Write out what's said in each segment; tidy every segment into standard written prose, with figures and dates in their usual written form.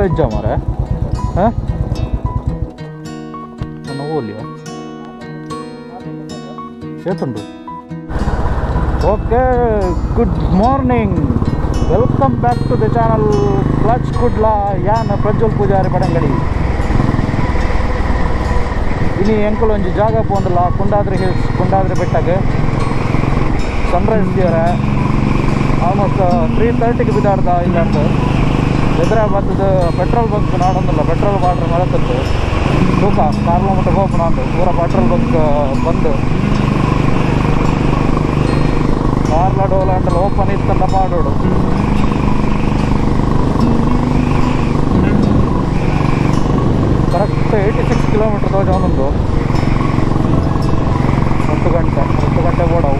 ವೆಜ್ಜಾ ಮಾರೆ ಹಾಂ ನಾನು ಹೋಗ್ಲಿಯಾ ಸೇತುಂಡು okay good morning welcome back to the channel clutch Kudla ಯಾನ್ ಪ್ರಜ್ವಲ್ ಪೂಜಾರಿ ಪಡಂಗಡಿ ಇನಿ ಎಂಕಲ್ ಒಂಜಿ ಜಾಗ ಪೋಂದಲ್ಲ ಕುಂಡಾದ್ರಿ ಹಿಲ್ಸ್ ಕುಂಡಾದ್ರಿ ಬೆಟ್ಟಕ್ಕೆ ಸನ್ರೈಸ್ ದಿವರ ಆಲ್ಮೋಸ್ಟ್ 3:30ಗೆ ಬಿದ್ದಾಡ್ದ ಇಲ್ಲಾರ್ದು ಹೈದರಾಬಾದ್ ಪೆಟ್ರೋಲ್ ಬಂಕ್ ನಾಡೊಂದಲ್ಲ ಪೆಟ್ರೋಲ್ ಬಾಟ್ರ್ ಮರತದ್ದು ತೂಕ 4 ಕಿಲೋಮೀಟರ್ ಹೋಗ್ಬೋದು ಅಂದು ಪೂರ ಪೆಟ್ರೋಲ್ ಬಂಕ್ ಬಂದು ಕಾರ್ಲ ಡೋಲಾಂಡ್ರಲ್ಲಿ ಓಪನ್ ಇತ್ತಂದ ಪಾಡೋಡು ಕರೆಕ್ಟ್ 86 ಕಿಲೋಮೀಟರ್ ತೋಜೊಂದು 10 ಗಂಟೆ ಓಡವು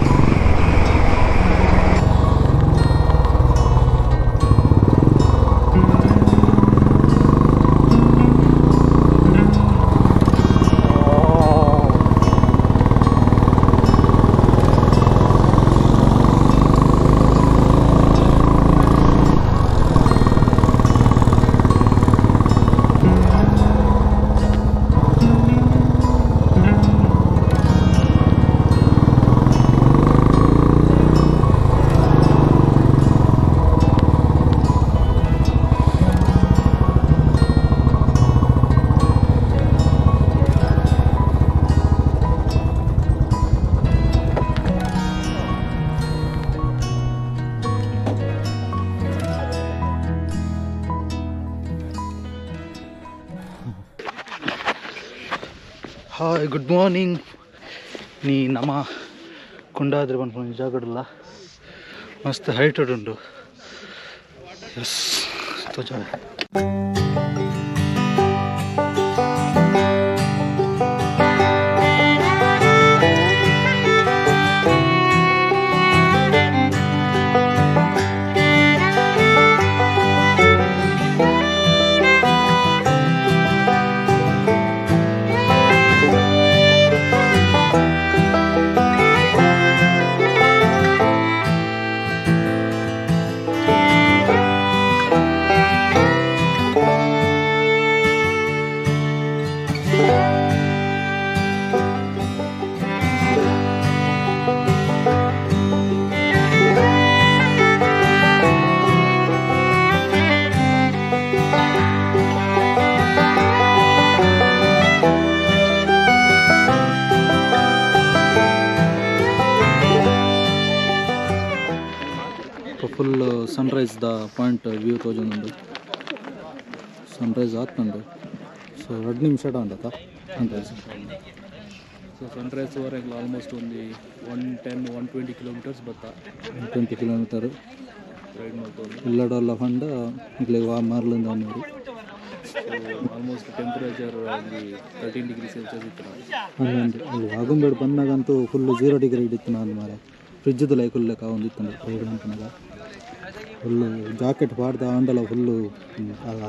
ಹಾಯ್ ಗುಡ್ ಮಾರ್ನಿಂಗ್ ನೀ ನಮ್ಮ ಕುಂಡಾದ್ರಿ ಬಂದ್ಕೊಂಡು ಜಾಗಡಲ್ಲ ಮಸ್ತ್ ಹೈಟೆಡ್ ಉಂಟು ಎಸ್ ತೋಜ ಫುಲ್ ಸನ್ರೈಸ್ ದ ಪಾಯಿಂಟ್ ವ್ಯೂ ತೋಜೊಂದುಂಡು ಸನ್ರೈಸ್ ಆತುಂಡು ಸೊ 2 ನಿಮಿಷ ಉಂಟತ್ತ ಸನ್ರೈಸ್ ಸೊ ಸನ್ರೈಸ್ ವರೆಗೆ ಆಲ್ಮೋಸ್ಟ್ ಒಂದು 110-120 ಕಿಲೋಮೀಟರ್ಸ್ ಬತ್ತಾ 120 ಕಿಲೋಮೀಟರ್ ರೈಡ್ ಮಾಡ್ಬೋದು ಇಲ್ಲಡೆಲ್ಲ ಫಂಡ ಇಲ್ಲಿ ಮಾರ್ಲಿಂದ ಅನ್ನೋರು ಆಲ್ಮೋಸ್ಟ್ ಟೆಂಪ್ರೇಚರ್ ಅಲ್ಲಿ 13 ಡಿಗ್ರಿ ಸೆಲ್ಸಿಯಸ್ ಇತ್ತು ಅಲ್ಲಿ ಆಗುಂಬೆ ಬಂದಾಗಂತೂ ಫುಲ್ಲು 0 ಡಿಗ್ರಿ ಇತ್ತು ನಾನು ಮಾರೆ ಫ್ರಿಜ್ದು ಲೈಕುಲ್ ಲೆಕ್ಕ ಒಂದಿತ್ತು ರೈಡ್ ಅಂತನಾಗ ಫುಲ್ಲು ಜಾಕೆಟ್ ಪಾಡ್ದ ಅಂಡಲ್ಲ ಫುಲ್ಲು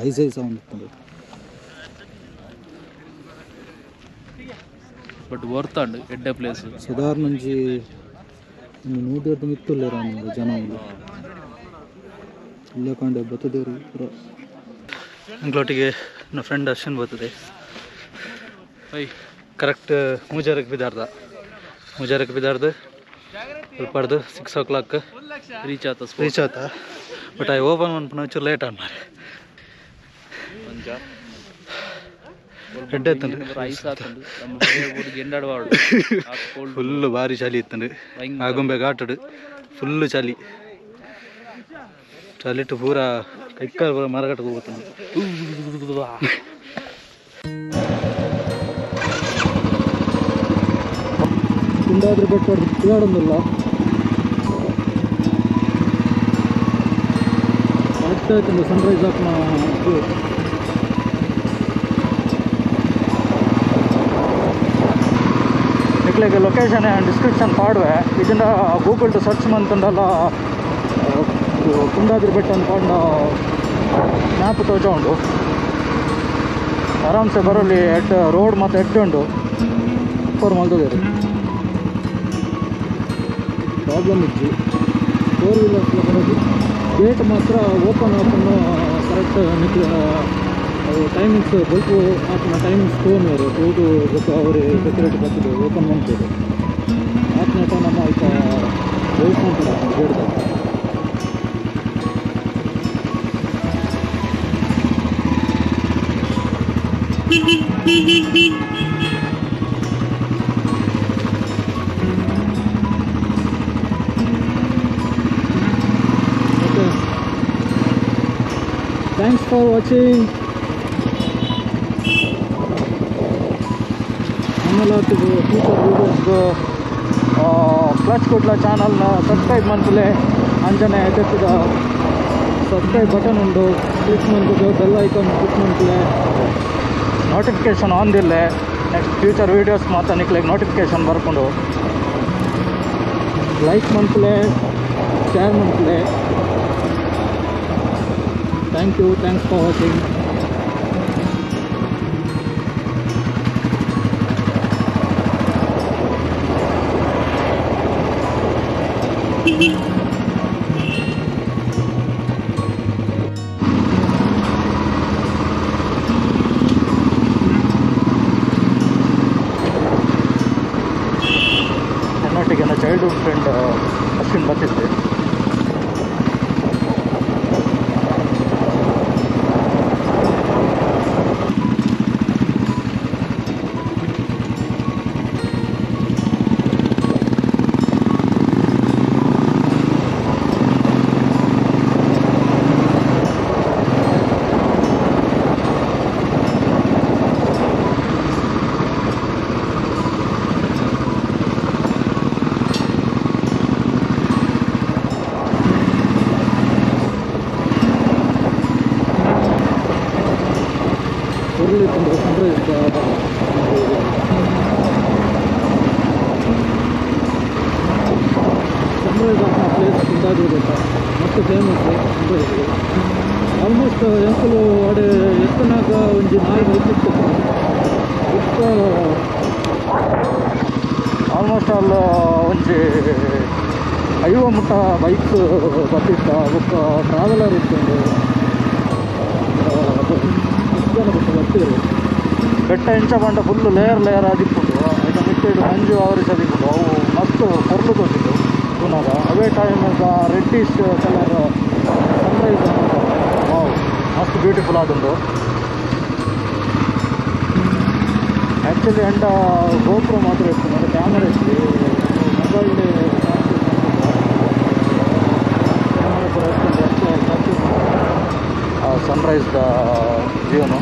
ಐಸ್ ಸೌಂಡ್ ಇತ್ತು ಬಟ್ ವರ್ತ್ ಅಂಡ್ ಎಡ್ಡೆ ಪ್ಲೇಸ್ ಸಾಧಾರಣ ಒಂಜಿ 100 ಮಿತ್ತುಲ್ಲೇರ ಜನ ಇಲ್ಲೇ ಕಂಡೆ ಬರ್ತದೇವ್ರಿ ಪೂರ ಅಂಗ್ಲೊಟ್ಟಿಗೆ ನನ್ನ ಫ್ರೆಂಡ್ ದರ್ಶನ್ ಬರ್ತದೆ ಕರೆಕ್ಟ್ ಮೂಜಾರಕ್ಕೆ ಬಿದ್ದಾರ್ದು ಸ್ವಲ್ಪ 6 o'clock ರೀಚ್ ಆತ ಬಟ್ ಐ ಓಪನ್ ಒಂದು ಒಂಚೂರು ಲೇಟ್ ಆನ್ ಮಾರೆ ಹೆಡ್ಡೆ ಫುಲ್ಲು ಭಾರಿ ಚಳಿ ಇತ್ತಂಡು ಆಗುಂಬೆ ಘಾಟಡು ಫುಲ್ಲು ಚಳಿಟ್ಟು ಪೂರ ಕೈಕ ಮರಗಟ್ಟಕ್ಕೆ ಹೋಗುತ್ತಂಡು ಕುಂಡಾದ್ರಿ ಬೆಟ್ಟ ತಿರುಗಾಡೊಂದಿಲ್ಲ ಕರೆಕ್ಟ್ ಆಯ್ತು ಸನ್ರೈಸ್ ಆಪ್ನ ಇಟ್ಲಿಗೆ ಲೊಕೇಶನ್ ಡಿಸ್ಕ್ರಿಪ್ಷನ್ ಪಾಡುವೆ ಇದನ್ನ ಗೂಗಲ್ ಟು ಸರ್ಚ್ ಮಂತಂಡಲ್ಲ ಕುಂಡಾದ್ರಿ ಬೆಟ್ಟ ಅಂದ್ಕೊಂಡು ಮ್ಯಾಪ್ ತೋಜ ಆರಾಮ್ಸೆ ಬರೋಲ್ಲಿ ರೋಡ್ ಮತ್ತು ಉಂಟು ಫೋರ್ ಮಲ್ತದೇರಿ ಪ್ರಾಬ್ಲಮ್ ಇತ್ತು 4 ವೀಲರ್ಸ್ ಬರೋದು ಗೇಟ್ ಮಾತ್ರ ಓಪನ್ ಕರೆಕ್ಟ್ ಟೈಮಿಂಗ್ಸ್ ಬಲ್ಪು ಆತನ ಟೈಮಿಂಗ್ಸ್ ತೊಗೊಂಡು ತೂದು ಗೊತ್ತು ಅವ್ರು ಸೆಕ್ಯೂರಿಟಿ ಬರ್ತಿದ್ದು ಓಪನ್ ಮಾಡ್ತಿದ್ದು ಆತನ ಟೈಮ್ ನಮ್ಮ ಈಗ ವೇಟ್ ಮಾಡ್ತಾರೆ ಗೇಡ್ದಾಗ Thanks for watching. ಆಮೇಲೆ ಫ್ಯೂಚರ್ ವೀಡಿಯೋಸ್ಗೆ ಕ್ಲಚ್ ಕುಡ್ಲ ಚಾನಲ್ನ ಸಬ್ಸ್ಕ್ರೈಬ್ ಮಾಡ್ತಲೇ ಅಂಜನೆ ಎತ್ತಿದ ಸಬ್ಸ್ಕ್ರೈಬ್ ಬಟನ್ ಉಂಡು ಕ್ಲಿಕ್ ಮಾಡ್ತಿದ್ದು ಬೆಲ್ ಐಕಾನ್ ಕ್ಲಿಕ್ ಮಾಡ್ತಲೇ ನೋಟಿಫಿಕೇಷನ್ ಆನ್ದಿಲ್ಲೇ ನೆಕ್ಸ್ಟ್ ಫ್ಯೂಚರ್ ವೀಡಿಯೋಸ್ ಮಾತ್ರ ನಿಕ್ಲಿಗೆ ನೋಟಿಫಿಕೇಷನ್ ಬರ್ಕೊಂಡು ಲೈಕ್ ಮಾಡ್ತಲೇ ಶೇರ್ ಮಾಡ್ತಲೇ Thank you, thanks for watching. ನನ್ನೊಟ್ಟಿಗೆ ನನ್ನ ಚೈಲ್ಡ್ಹುಡ್ ಫ್ರೆಂಡ್ ಅಶ್ವಿನ್ ಬರ್ತಿದ್ದೆ ಸನ್ರೈಸ್ ಆಫ್ ಪ್ಲೇಸ್ ಕುಂದಾದ್ರಿ ಗೊತ್ತಾ ಮಸ್ತ್ ಫೇಮಸ್ ಸನ್ರೈಸ್ ಆಲ್ಮೋಸ್ಟ್ ಎಂಕಲು ಅಡೆ ಎತ್ತನಾಗ ಒಂಜಿ 4 ಬೈಕ್ ಇತ್ತು ಆಲ್ಮೋಸ್ಟ್ ಆಲ್ ಒಂಜಿ 5 ಮುಟ್ಟ ಬೈಕ್ ಬರ್ತಿತ್ತ ಬುಕ್ಕ ಟ್ರಾವೆಲರ್ ಇಟ್ಕೊಂಡು ಎಷ್ಟು ಜನ ಬಿಟ್ಟು ಬರ್ತಿದ್ರು ಬೆಟ್ಟ ಇಂಚ ಬಂಡ ಫುಲ್ಲು ಲೇಯರ್ ಆದಿಪ್ಪುಂಡು ಈಗ ಮಿಟ್ಟಿಡು ಮಂಜು ಆವರಿಸದಿಪ್ಪುಂಡು ಅವು ಮಸ್ತ್ ಕೊರ್ಲು ತೋರಿಸಿದ್ದು ಪುನಃ ಅವೇ ಟೈಮ್ಗ ರೆಡ್ಡಿಶ್ ಕಲರ್ ಸನ್ರೈಸ್ ವಾವ್ ಮಸ್ತ್ ಬ್ಯೂಟಿಫುಲ್ ಆದುಂಡು ಆ್ಯಕ್ಚುಲಿ ಎಂಡ ಗೋಪುರ ಮಾತ್ರ ಇತ್ತು ಮತ್ತು ಕ್ಯಾಮರಾ ಇತ್ತು ಮೊಬೈಲ್ ಕ್ಯಾಮರಾ ಕೂಡ ಇತ್ತು ಸನ್ರೈಸ್ದ ವ್ಯೂನು